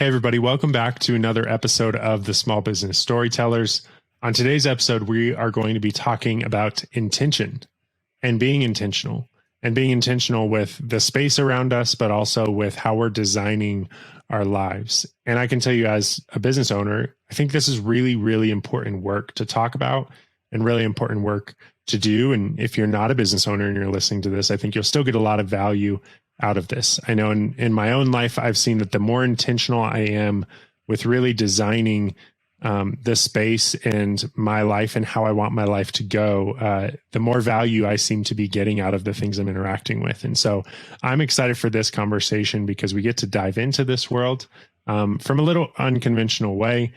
Hey, everybody. Welcome back to another episode of the Small Business Storytellers. On today's episode, we are going to be talking about intention and being intentional with the space around us, but also with how we're designing our lives. And I can tell you as a business owner, I think this is really, really important work to talk about and really important work to do. And if you're not a business owner and you're listening to this, I think you'll still get a lot of value out of this. I know in my own life, I've seen that the more intentional I am with really designing the space and my life and how I want my life to go, the more value I seem to be getting out of the things I'm interacting with. And so I'm excited for this conversation because we get to dive into this world from a little unconventional way.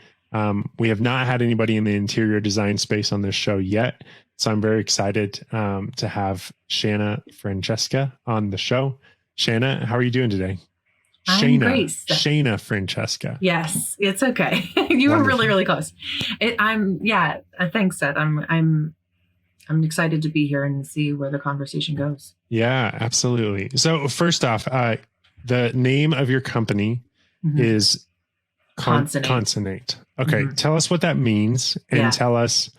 We have not had anybody in the interior design space on this show yet. So I'm very excited to have Shana Francesca on the show. Shana, how are you doing today? I'm great. Shana Francesca. Yes, it's okay. You were really, really close. Thanks, Seth. I'm excited to be here and see where the conversation goes. Yeah, absolutely. So first off, the name of your company is CONCINNATE. Okay, tell us what that means and tell us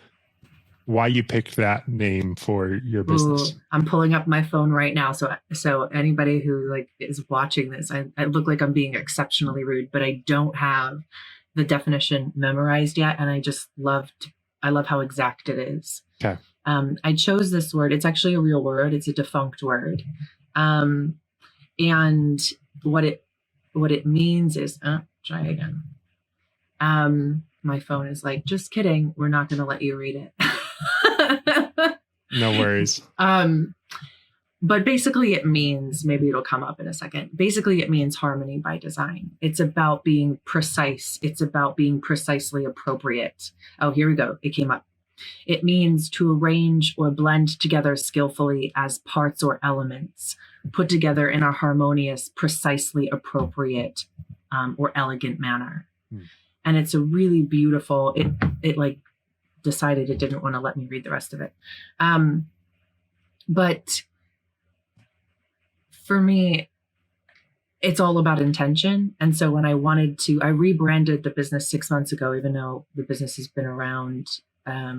why you picked that name for your business. Ooh, I'm pulling up my phone right now. So anybody who is watching this, I look like I'm being exceptionally rude, but I don't have the definition memorized yet. And I just love how exact it is. Okay. I chose this word. It's actually a real word. It's a defunct word. And what it means is, try again. My phone is like, just kidding. We're not going to let you read it. No worries. But basically it means, maybe it'll come up in a second. Basically it means harmony by design. It's about being precise. It's about being precisely appropriate. Oh, here we go. It came up. It means to arrange or blend together skillfully as parts or elements put together in a harmonious, precisely appropriate, or elegant manner. And it's a really beautiful, it decided it didn't want to let me read the rest of it. But for me, it's all about intention. And so when I rebranded the business 6 months ago, even though the business has been around, a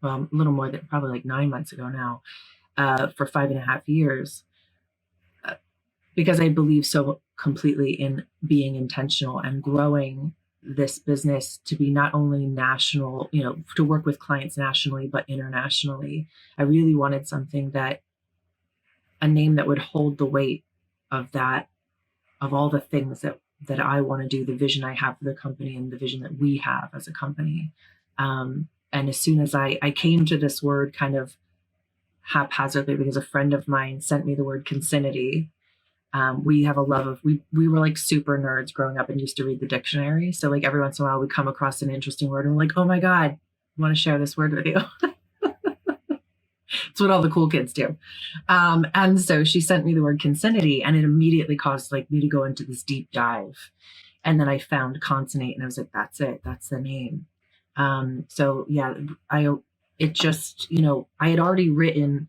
little more than probably 9 months ago now, for 5.5 years, because I believe so completely in being intentional and growing this business to be not only national, to work with clients nationally, but internationally. I really wanted a name that would hold the weight of all the things that I want to do, the vision I have for the company and the vision that we have as a company. And as soon as I came to this word kind of haphazardly, because a friend of mine sent me the word CONCINNATE. We have a love of, we were super nerds growing up and used to read the dictionary. So every once in a while we come across an interesting word and we're like, oh my God, I want to share this word with you. It's what all the cool kids do. And so she sent me the word CONCINNATE and it immediately caused me to go into this deep dive. And then I found CONCINNATE and I was like, that's it. That's the name. So yeah, I had already written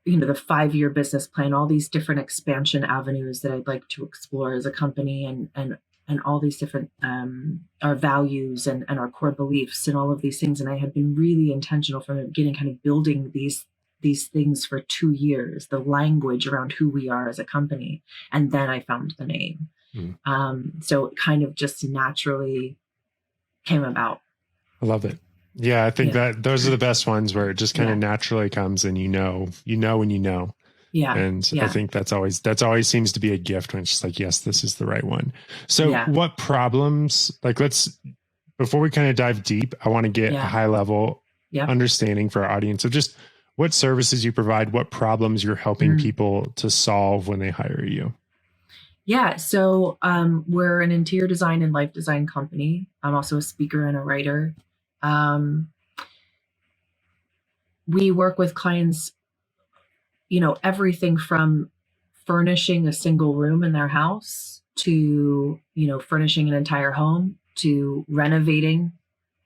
the 5-year business plan, all these different expansion avenues that I'd like to explore as a company and all these different, our values and our core beliefs and all of these things. And I had been really intentional from the beginning, kind of building these things for 2 years, the language around who we are as a company. And then I found the name. So it kind of just naturally came about. I love it. Yeah, I think that those are the best ones where it just kind of naturally comes and you know when you know. Yeah. And I think that's always seems to be a gift when it's just like, yes, this is the right one. So what problems, before we kind of dive deep, I want to get a high level understanding for our audience of just what services you provide, what problems you're helping people to solve when they hire you. Yeah. So we're an interior design and life design company. I'm also a speaker and a writer. We work with clients, everything from furnishing a single room in their house to, furnishing an entire home to renovating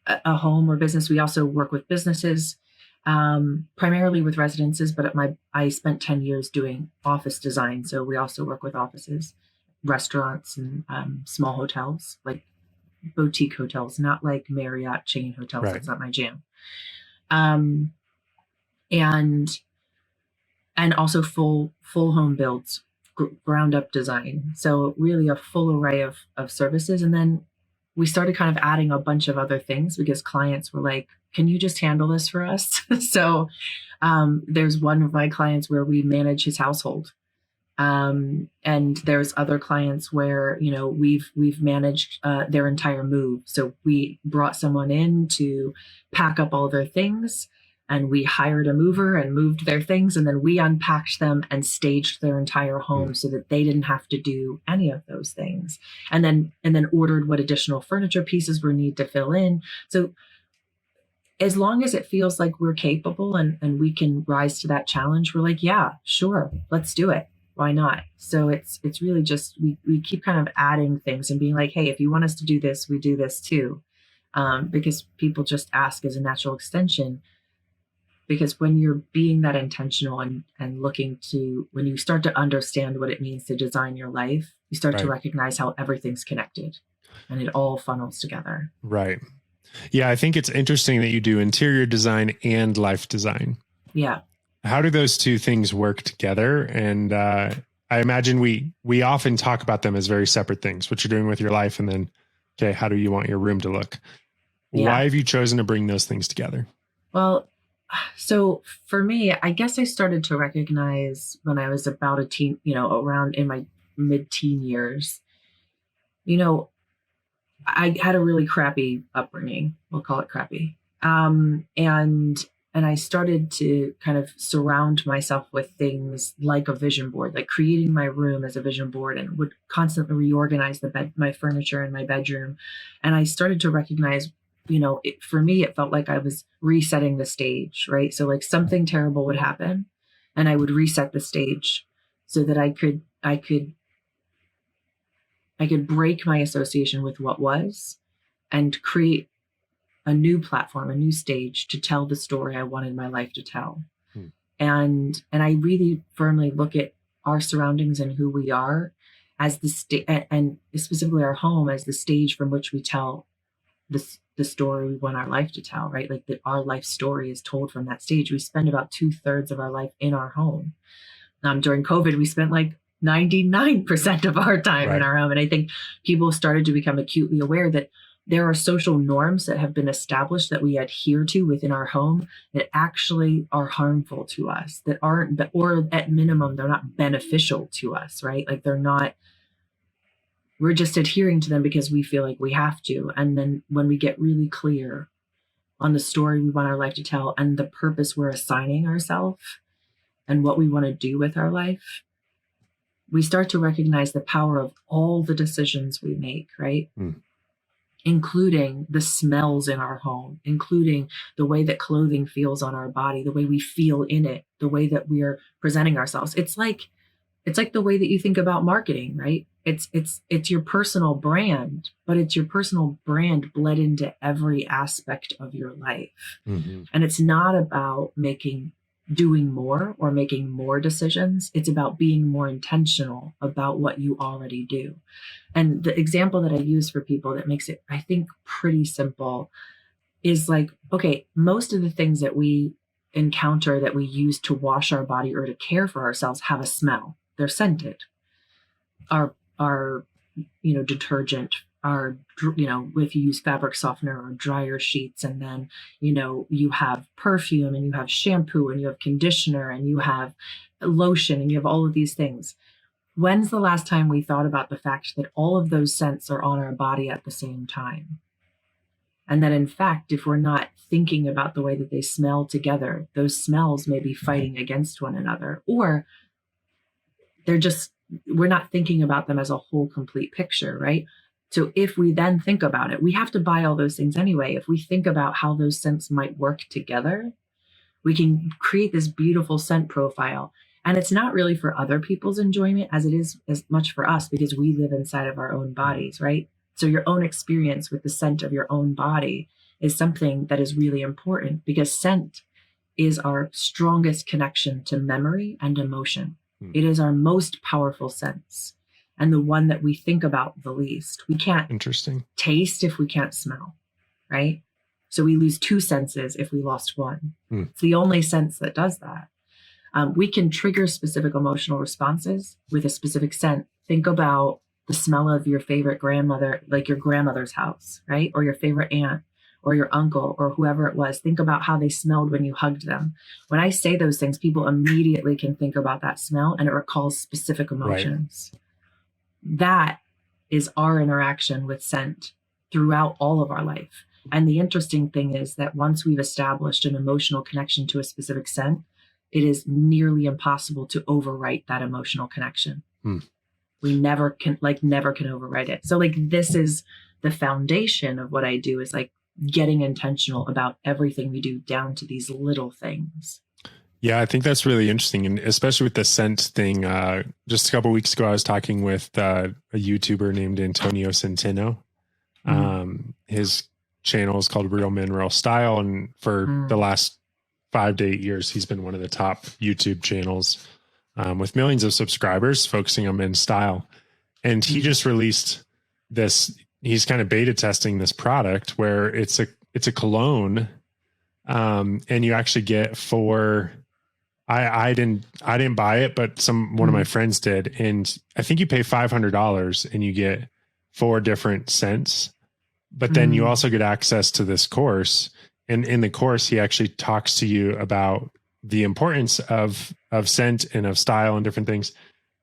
a home or business. We also work with businesses, primarily with residences, but I spent 10 years doing office design. So we also work with offices. restaurants and small hotels, like boutique hotels, not like Marriott chain hotels. Right. That's not my jam. And also full home builds, ground up design. So really a full array of services. And then we started kind of adding a bunch of other things because clients were like, can you just handle this for us? So there's one of my clients where we manage his household. And there's other clients where, we've managed their entire move. So we brought someone in to pack up all their things, and we hired a mover and moved their things. And then we unpacked them and staged their entire home so that they didn't have to do any of those things. And then ordered what additional furniture pieces were need to fill in. So as long as it feels like we're capable and we can rise to that challenge, we're like, yeah, sure, let's do it. Why not? So it's really just, we keep kind of adding things and being like, hey, if you want us to do this, we do this too. Because people just ask as a natural extension. Because when you're being that intentional and looking to, when you start to understand what it means to design your life, you start to recognize how everything's connected and it all funnels together. Right. Yeah. I think it's interesting that you do interior design and life design. Yeah. How do those two things work together? And I imagine we often talk about them as very separate things, what you're doing with your life, and then, okay, how do you want your room to look? Yeah. Why have you chosen to bring those things together? Well, so for me, I guess I started to recognize when I was about a teen, around in my mid-teen years, I had a really crappy upbringing. We'll call it crappy. And I started to kind of surround myself with things like a vision board, like creating my room as a vision board, and would constantly reorganize my furniture in my bedroom. And I started to recognize, for me, it felt like I was resetting the stage, right? So like something terrible would happen and I would reset the stage so that I could break my association with what was and create a new platform, a new stage to tell the story I wanted my life to tell. And I really firmly look at our surroundings and who we are as and specifically our home as the stage from which we tell the story we want our life to tell, right? Like that our life story is told from that stage. We spend about 2/3 of our life in our home. During COVID, we spent like 99% of our time in our home. And I think people started to become acutely aware that there are social norms that have been established that we adhere to within our home that actually are harmful to us, that aren't, or at minimum, they're not beneficial to us, right? Like we're just adhering to them because we feel like we have to. And then when we get really clear on the story we want our life to tell and the purpose we're assigning ourselves and what we want to do with our life, we start to recognize the power of all the decisions we make, right? Including the smells in our home, including the way that clothing feels on our body, the way we feel in it, the way that we are presenting ourselves. It's like the way that you think about marketing, right? It's your personal brand, but it's your personal brand bled into every aspect of your life. And it's not about doing more or making more decisions. It's about being more intentional about what you already do. And the example that I use for people that makes it, I think, pretty simple is like, okay, most of the things that we encounter that we use to wash our body or to care for ourselves have a smell. They're scented. Our detergent, if you use fabric softener or dryer sheets, and then, you have perfume and you have shampoo and you have conditioner and you have lotion and you have all of these things. When's the last time we thought about the fact that all of those scents are on our body at the same time? And that in fact, if we're not thinking about the way that they smell together, those smells may be fighting against one another, or we're not thinking about them as a whole complete picture, right? So if we then think about it, we have to buy all those things anyway. If we think about how those scents might work together, we can create this beautiful scent profile. And it's not really for other people's enjoyment as it is as much for us, because we live inside of our own bodies, right? So your own experience with the scent of your own body is something that is really important, because scent is our strongest connection to memory and emotion. It is our most powerful sense. and the one that we think about the least. We can't Interesting. taste if we can't smell, right? So we lose 2 senses if we lost one. It's the only sense that does that. We can trigger specific emotional responses with a specific scent. Think about the smell of your favorite grandmother, like your grandmother's house, right? Or your favorite aunt or your uncle or whoever it was. Think about how they smelled when you hugged them. When I say those things, people immediately can think about that smell and it recalls specific emotions. Right. That is our interaction with scent throughout all of our life. And the interesting thing is that once we've established an emotional connection to a specific scent, it is nearly impossible to overwrite that emotional connection. We never can overwrite it. So like, this is the foundation of what I do, is like getting intentional about everything we do down to these little things. Yeah, I think that's really interesting. And especially with the scent thing, just a couple of weeks ago, I was talking with a YouTuber named Antonio Centeno. His channel is called Real Men, Real Style. And for the last 5 to 8 years, he's been one of the top YouTube channels with millions of subscribers focusing on men's style. And he just released this, he's kind of beta testing this product where it's a cologne. And you actually get 4, I didn't buy it, but one of my friends did. And I think you pay $500 and you get 4 different scents, but then you also get access to this course. And in the course, he actually talks to you about the importance of scent and of style and different things.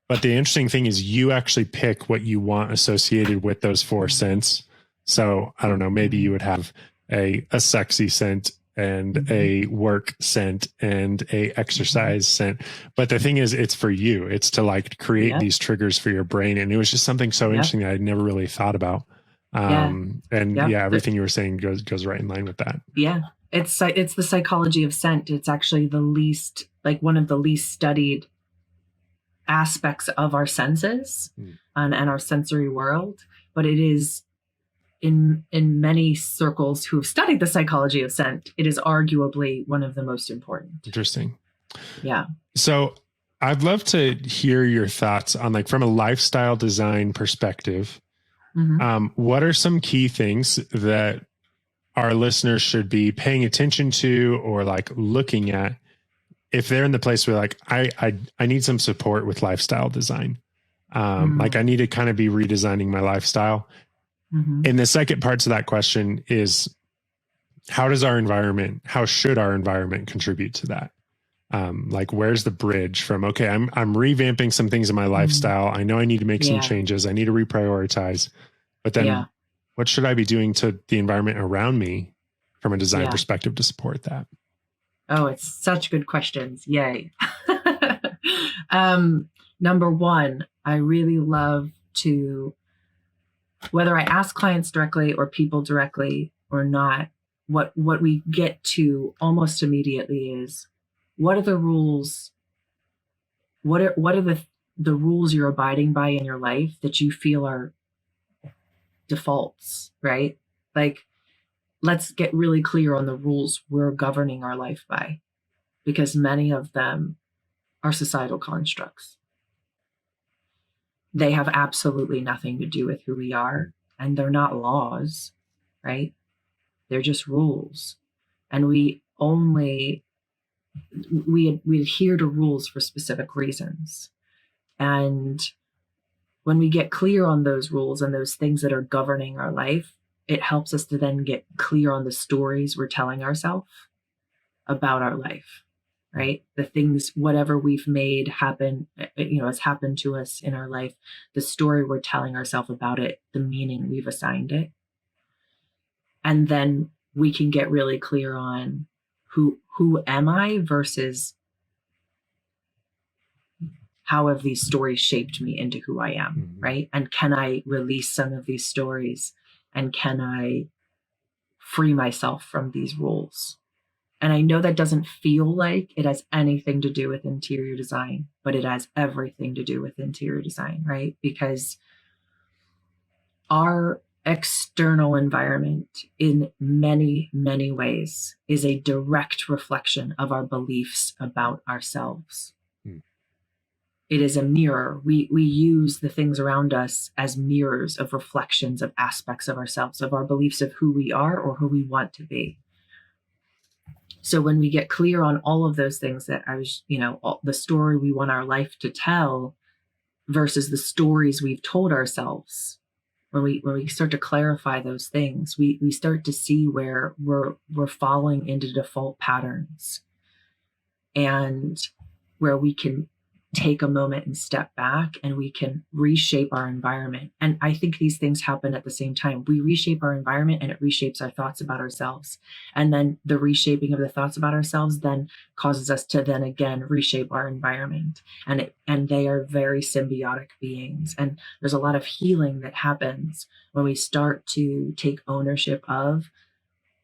But the interesting thing is you actually pick what you want associated with those 4 scents. So I don't know, maybe you would have a sexy scent and a work scent and a exercise scent. But the thing is, it's for you. It's to like create these triggers for your brain. And it was just something so interesting that I'd never really thought about. Everything you were saying goes right in line with that. Yeah. It's the psychology of scent. It's actually one of the least studied aspects of our senses and our sensory world. But it is, in many circles who have studied the psychology of scent, it is arguably one of the most important. Interesting. Yeah. So I'd love to hear your thoughts on, like, from a lifestyle design perspective, what are some key things that our listeners should be paying attention to or like looking at if they're in the place where like, I need some support with lifestyle design. Like I need to kind of be redesigning my lifestyle. And the second part to that question is, how should our environment contribute to that? Like, where's the bridge from, okay, I'm revamping some things in my lifestyle. I know I need to make some changes. I need to reprioritize, but then what should I be doing to the environment around me from a design perspective to support that? Oh, it's such good questions. Yay. Number one, I really love to, whether I ask clients directly or people directly or not, what we get to almost immediately is, what are the rules? What are the rules you're abiding by in your life that you feel are defaults, right? Like, let's get really clear on the rules we're governing our life by, because many of them are societal constructs. They have absolutely nothing to do with who we are, and they're not laws, right? They're just rules. And we adhere to rules for specific reasons. And when we get clear on those rules and those things that are governing our life, it helps us to then get clear on the stories we're telling ourselves about our life, right? The things, whatever we've made happen, has happened to us in our life, the story we're telling ourselves about it, the meaning we've assigned it. And then we can get really clear on who am I versus how have these stories shaped me into who I am, right? And can I release some of these stories? And can I free myself from these rules? And I know that doesn't feel like it has anything to do with interior design, but it has everything to do with interior design, right? Because our external environment in many, many ways is a direct reflection of our beliefs about ourselves. it is a mirror. We use the things around us as mirrors of reflections of aspects of ourselves, of our beliefs of who we are or who we want to be. So when we get clear on all of those things that I was, the story we want our life to tell versus the stories we've told ourselves, when we start to clarify those things, we start to see where we're falling into default patterns, and where we can take a moment and step back, and we can reshape our environment. And I think these things happen at the same time. We reshape our environment, and it reshapes our thoughts about ourselves. And then the reshaping of the thoughts about ourselves then causes us to then again reshape our environment. And they are very symbiotic beings. And there's a lot of healing that happens when we start to take ownership of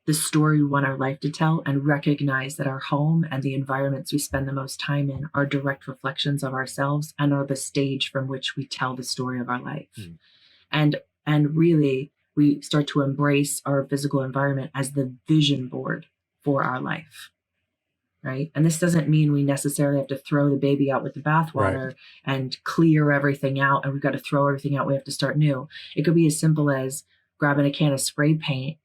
the story we want our life to tell, and recognize that our home and the environments we spend the most time in are direct reflections of ourselves and are the stage from which we tell the story of our life. And really, we start to embrace our physical environment as the vision board for our life, right? And this doesn't mean we necessarily have to throw the baby out with the bathwater and clear everything out, and we've got to throw everything out, we have to start new. It could be as simple as grabbing a can of spray paint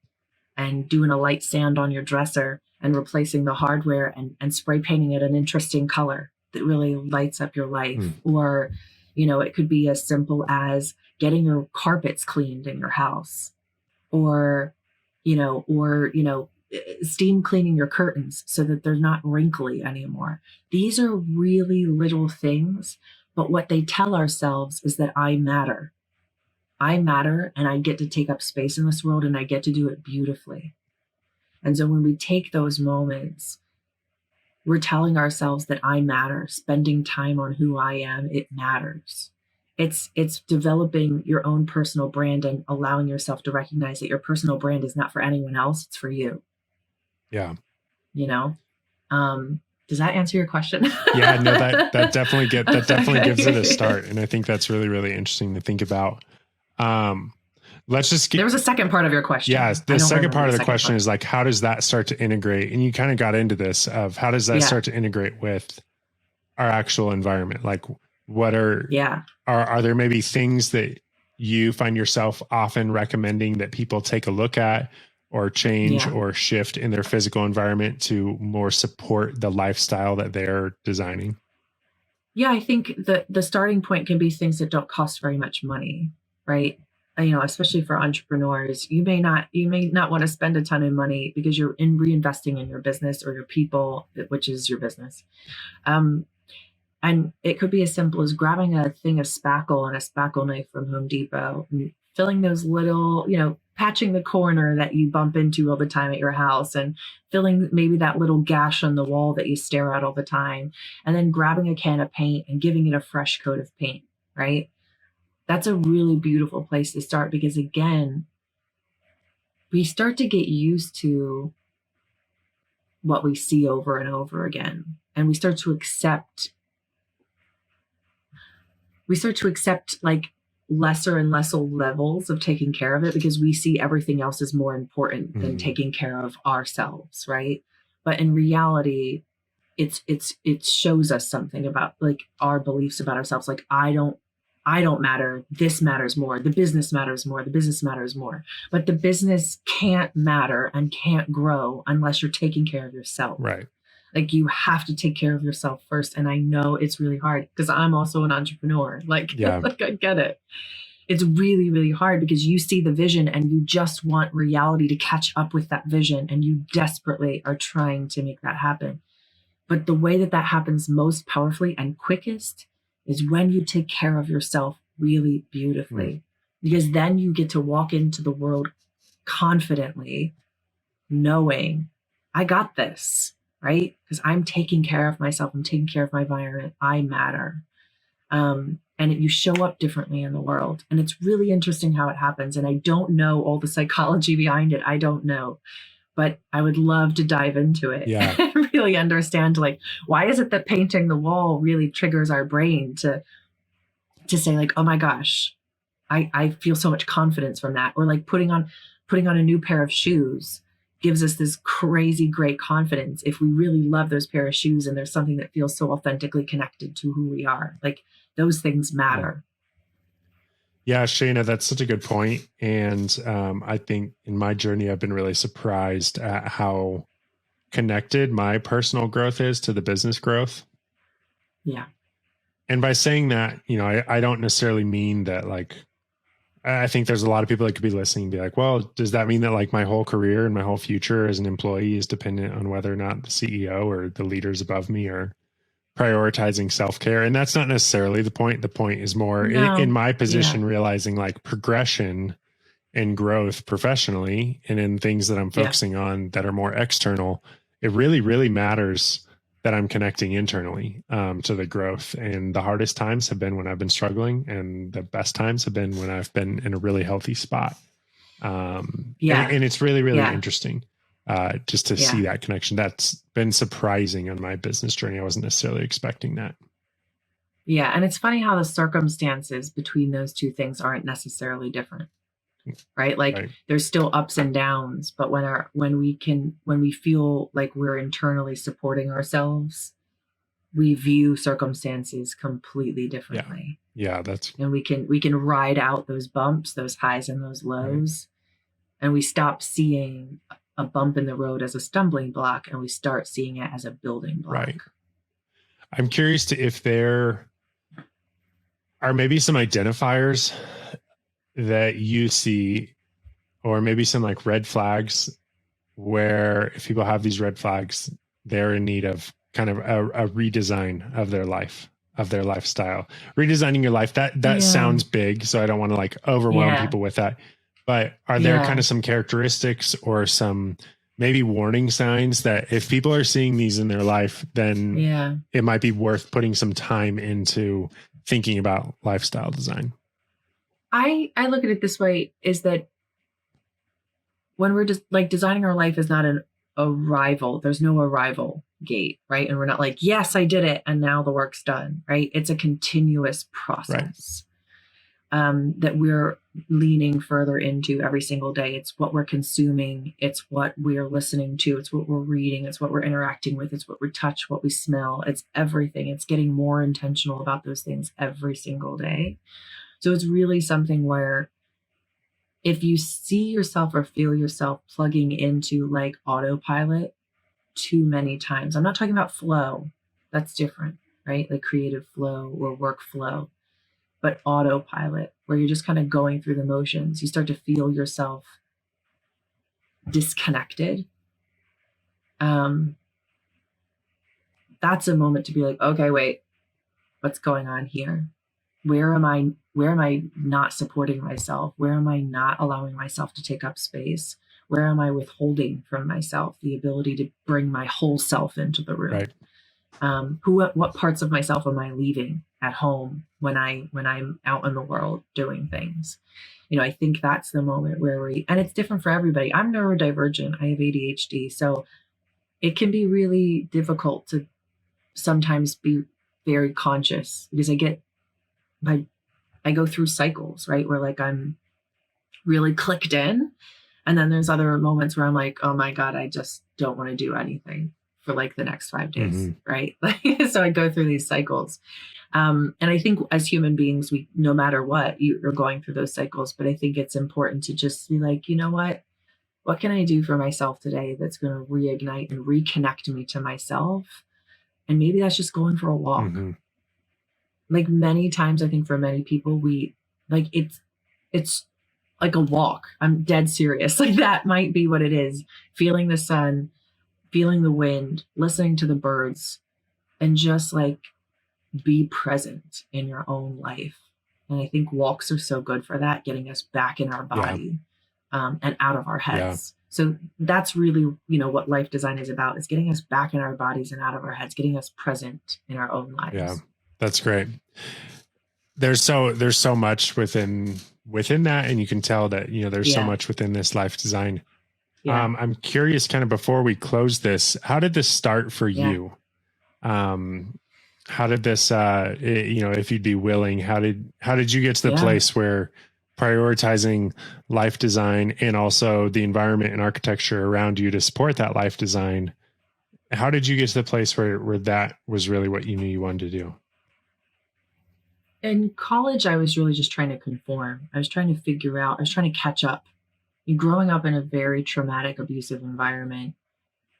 and doing a light sand on your dresser and replacing the hardware and spray painting it an interesting color that really lights up your life. Or, it could be as simple as getting your carpets cleaned in your house, or steam cleaning your curtains so that they're not wrinkly anymore. These are really little things, but what they tell ourselves is that I matter. I matter, and I get to take up space in this world, and I get to do it beautifully. And so when we take those moments, we're telling ourselves that I matter. Spending time on who I am, it matters. It's developing your own personal brand and allowing yourself to recognize that your personal brand is not for anyone else, it's for you. Yeah. Does that answer your question? Yeah, no, that definitely gives it a start. And I think that's really, really interesting to think about. Let's just get, there was a second part of your question. Yeah. The second part of the question is like, how does that start to integrate? And you kind of got into this of how does that start to integrate with our actual environment? Like what are there maybe things that you find yourself often recommending that people take a look at or change or shift in their physical environment to more support the lifestyle that they're designing? Yeah, I think the starting point can be things that don't cost very much money, right? Especially for entrepreneurs, you may not want to spend a ton of money because you're reinvesting in your business or your people, which is your business. And it could be as simple as grabbing a thing of spackle and a spackle knife from Home Depot and filling those little, patching the corner that you bump into all the time at your house, and filling maybe that little gash on the wall that you stare at all the time, and then grabbing a can of paint and giving it a fresh coat of paint, right? That's a really beautiful place to start, because again, we start to get used to what we see over and over again. And we start to accept like lesser and lesser levels of taking care of it, because we see everything else as more important than taking care of ourselves, right? But in reality, it shows us something about like our beliefs about ourselves. Like, I don't matter. This matters more. The business matters more. The business matters more. But the business can't matter and can't grow unless you're taking care of yourself. Right. Like, you have to take care of yourself first. And I know it's really hard because I'm also an entrepreneur. Like I get it. It's really, really hard because you see the vision and you just want reality to catch up with that vision. And you desperately are trying to make that happen. But the way that happens most powerfully and quickest is when you take care of yourself really beautifully, because then you get to walk into the world confidently, knowing I got this, right? Because I'm taking care of myself. I'm taking care of my environment. I matter. And you show up differently in the world. And it's really interesting how it happens. And I don't know all the psychology behind it. I don't know. But I would love to dive into it and really understand, like, why is it that painting the wall really triggers our brain to say, like, oh my gosh, I feel so much confidence from that. Or like putting on a new pair of shoes gives us this crazy great confidence if we really love those pair of shoes and there's something that feels so authentically connected to who we are. Like those things matter. Yeah, Shana, that's such a good point. And I think in my journey, I've been really surprised at how connected my personal growth is to the business growth. Yeah. And by saying that, I don't necessarily mean that like, I think there's a lot of people that could be listening and be like, well, does that mean that like my whole career and my whole future as an employee is dependent on whether or not the CEO or the leaders above me are prioritizing self-care? And that's not necessarily the point. The point is more in my position, realizing like progression and growth professionally and in things that I'm focusing on that are more external. It really, really matters that I'm connecting internally to the growth. And the hardest times have been when I've been struggling, and the best times have been when I've been in a really healthy spot. And it's really, really interesting just to see that connection. That's been surprising on my business journey. I wasn't necessarily expecting that. Yeah. And it's funny how the circumstances between those two things aren't necessarily different. Right. Like there's still ups and downs, but when we feel like we're internally supporting ourselves, we view circumstances completely differently. Yeah. And we can ride out those bumps, those highs and those lows. And we stop seeing a bump in the road as a stumbling block, and we start seeing it as a building block. Right. I'm curious if there are maybe some identifiers that you see, or maybe some like red flags, where if people have these red flags, they're in need of kind of a redesign of their life, of their lifestyle. Redesigning your life, that sounds big, so I don't want to like overwhelm people with that. But are there kind of some characteristics or some maybe warning signs that if people are seeing these in their life, then it might be worth putting some time into thinking about lifestyle design? I look at it this way, is that when we're just like designing our life is not an arrival. There's no arrival gate, right? And we're not like, yes, I did it, and now the work's done, right? It's a continuous process that we're leaning further into every single day. It's what we're consuming. It's what we're listening to. It's what we're reading. It's what we're interacting with. It's what we touch, what we smell. It's everything. It's getting more intentional about those things every single day. So it's really something where if you see yourself or feel yourself plugging into like autopilot too many times, I'm not talking about flow. That's different, right? Like creative flow or workflow, but autopilot, where you're just kind of going through the motions. You start to feel yourself disconnected. That's a moment to be like, okay, wait, what's going on here? Where am I not supporting myself? Where am I not allowing myself to take up space? Where am I withholding from myself the ability to bring my whole self into the room? Right. What parts of myself am I leaving at home when I'm out in the world doing things? I think that's the moment where and it's different for everybody. I'm neurodivergent. I have ADHD. So it can be really difficult to sometimes be very conscious, because I go through cycles, right? Where like I'm really clicked in. And then there's other moments where I'm like, oh my God, I just don't want to do anything for like the next 5 days. Right. So I go through these cycles. And I think as human beings, no matter what, you're going through those cycles, but I think it's important to just be like, you know what can I do for myself today that's going to reignite and reconnect me to myself? And maybe that's just going for a walk. Like many times, I think for many people, it's like a walk. I'm dead serious. Like that might be what it is. Feeling the sun, feeling the wind, listening to the birds, and just like be present in your own life. And I think walks are so good for that, getting us back in our body and out of our heads. So that's really, what life design is about, is getting us back in our bodies and out of our heads, getting us present in our own lives. Yeah, that's great. There's so much within that, and you can tell that, there's so much within this life design. I'm curious, kind of before we close this, how did this start for you? How did this, if you'd be willing, how did you get to the place where prioritizing life design and also the environment and architecture around you to support that life design. How did you get to the place where that was really what you knew you wanted to do? In college, I was really just trying to conform. I was trying to figure out, I was trying to catch up. Growing up in a very traumatic, abusive environment,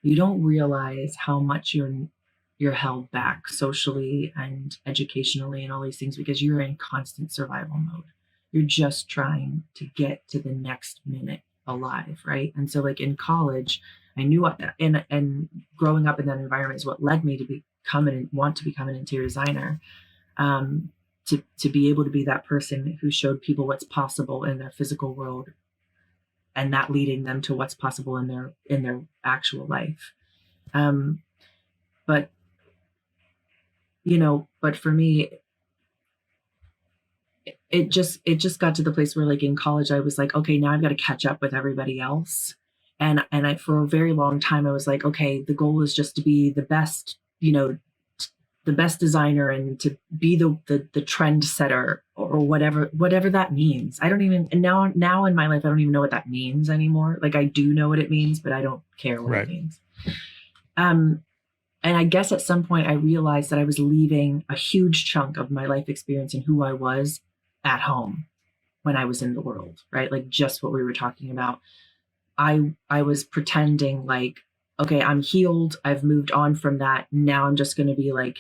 you don't realize how much you're held back socially and educationally and all these things because you're in constant survival mode. You're just trying to get to the next minute alive, right? And so, like in college, I knew what, and growing up in that environment is what led me to want to become an interior designer. To be able to be that person who showed people what's possible in their physical world, and that leading them to what's possible in their actual life. But for me, it just got to the place where, like in college, I was like, okay, now I've got to catch up with everybody else. And I, for a very long time, I was like, okay, the goal is just to be the best, the best designer and to be the trend setter or whatever that means. I don't even, and now in my life, I don't even know what that means anymore. Like I do know what it means, but I don't care what it means. And I guess at some point I realized that I was leaving a huge chunk of my life experience and who I was at home when I was in the world, right? Like just what we were talking about. I was pretending like, okay, I'm healed. I've moved on from that. Now I'm just going to be like,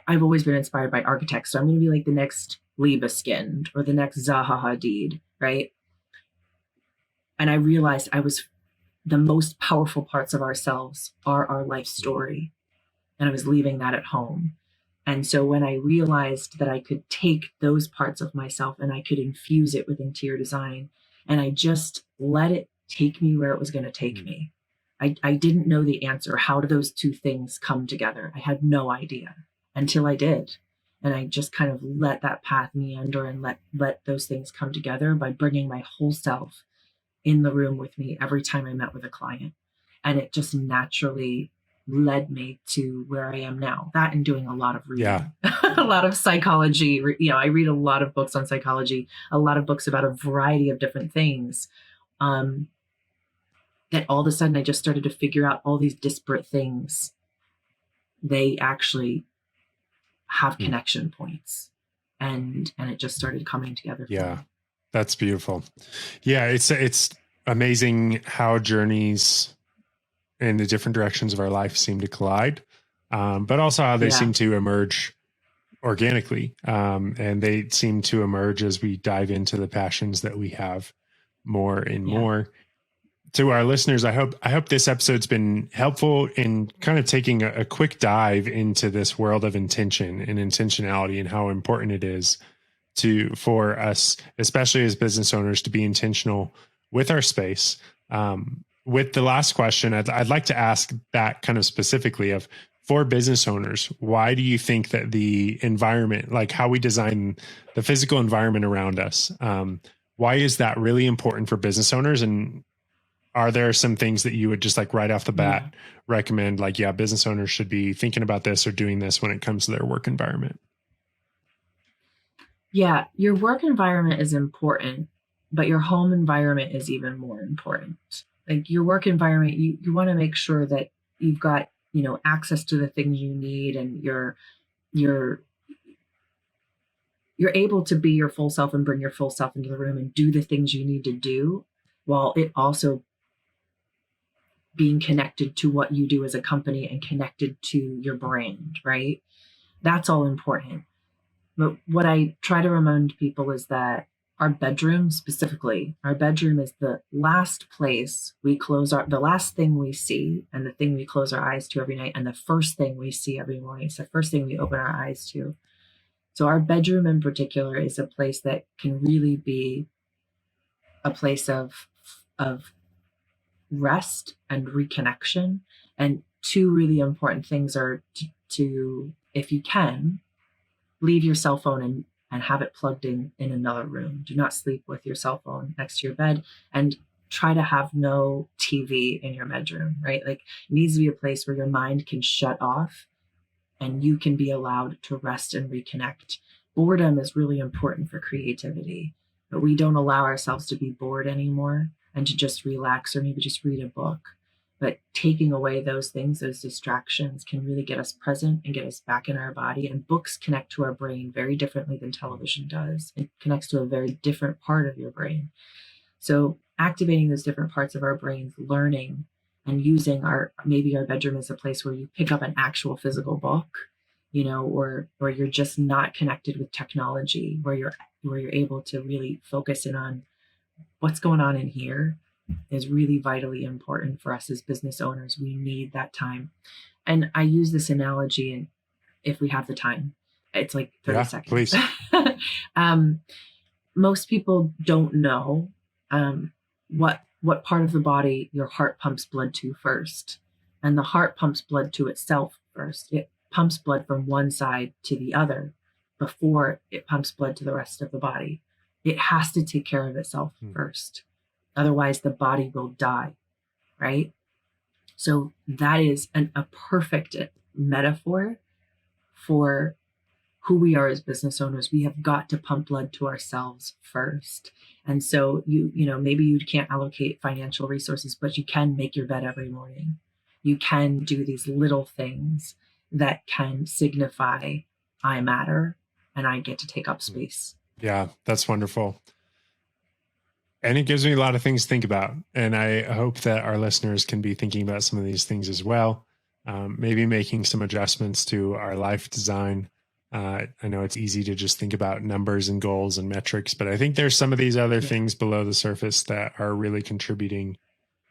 I've always been inspired by architects. So I'm going to be like the next Libeskind or the next Zaha Hadid, right? And I realized the most powerful parts of ourselves are our life story. And I was leaving that at home. And so when I realized that I could take those parts of myself and I could infuse it with interior design, and I just let it take me where it was going to take me. I didn't know the answer. How do those two things come together? I had no idea until I did. And I just kind of let that path meander and let those things come together by bringing my whole self in the room with me every time I met with a client. And it just naturally led me to where I am now. That and doing a lot of reading, a lot of psychology. I read a lot of books on psychology, a lot of books about a variety of different things. That all of a sudden I just started to figure out all these disparate things. They actually have connection points, and it just started coming together. That's beautiful. It's amazing how journeys in the different directions of our life seem to collide, but also how they seem to emerge organically, and they seem to emerge as we dive into the passions that we have more and more. To our listeners, I hope this episode's been helpful in kind of taking a quick dive into this world of intention and intentionality and how important it is for us, especially as business owners, to be intentional with our space. With the last question, I'd like to ask that kind of specifically for business owners, why do you think that the environment, like how we design the physical environment around us, why is that really important for business owners? And are there some things that you would just like right off the bat recommend, like, business owners should be thinking about this or doing this when it comes to their work environment? Yeah, your work environment is important, but your home environment is even more important. Like your work environment, you want to make sure that you've got, access to the things you need, and you're able to be your full self and bring your full self into the room and do the things you need to do, while it also being connected to what you do as a company and connected to your brand, right? That's all important. But what I try to remind people is that our bedroom is the last place the last thing we see and the thing we close our eyes to every night, and the first thing we see every morning. It's the first thing we open our eyes to. So our bedroom in particular is a place that can really be a place of rest and reconnection. And two really important things are to if you can, leave your cell phone and have it plugged in another room. Do not sleep with your cell phone next to your bed, and try to have no TV in your bedroom, right? Like it needs to be a place where your mind can shut off and you can be allowed to rest and reconnect. Boredom is really important for creativity. but we don't allow ourselves to be bored anymore and to just relax or maybe just read a book. But taking away those things, those distractions, can really get us present and get us back in our body. And books connect to our brain very differently than television does. It connects to a very different part of your brain. So activating those different parts of our brains, learning and using maybe our bedroom as a place where you pick up an actual physical book, or you're just not connected with technology, where you're able to really focus in on what's going on in here, is really vitally important for us as business owners. We need that time. And I use this analogy, and if we have the time, it's like 30 seconds. Please. Most people don't know what part of the body your heart pumps blood to first. And the heart pumps blood to itself first. It pumps blood from one side to the other before it pumps blood to the rest of the body. It has to take care of itself first. Otherwise, the body will die, right? So that is a perfect metaphor for who we are as business owners. We have got to pump blood to ourselves first. And so maybe you can't allocate financial resources, but you can make your bed every morning. You can do these little things that can signify I matter and I get to take up space. Yeah, that's wonderful. And it gives me a lot of things to think about. And I hope that our listeners can be thinking about some of these things as well. Maybe making some adjustments to our life design. I know it's easy to just think about numbers and goals and metrics, but I think there's some of these other things below the surface that are really contributing.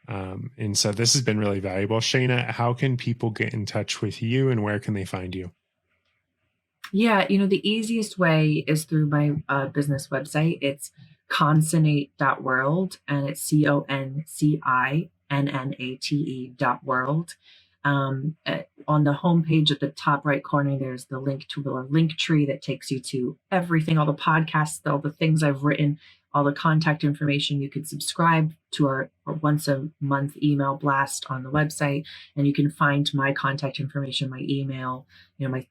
And so this has been really valuable. Shana, how can people get in touch with you and where can they find you? Yeah, the easiest way is through my business website. It's CONCINNATE.world, and it's CONCINNATE.world. On the homepage at the top right corner, there's the link to the link tree that takes you to everything, all the podcasts, all the things I've written, all the contact information. You could subscribe to our once a month email blast on the website, and you can find my contact information, my email, my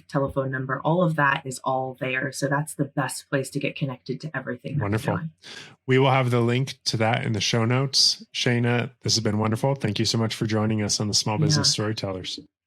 telephone number. All of that is all there. So that's the best place to get connected to everything. Wonderful. We will have the link to that in the show notes. Shana, this has been wonderful. Thank you so much for joining us on the Small Business Storytellers.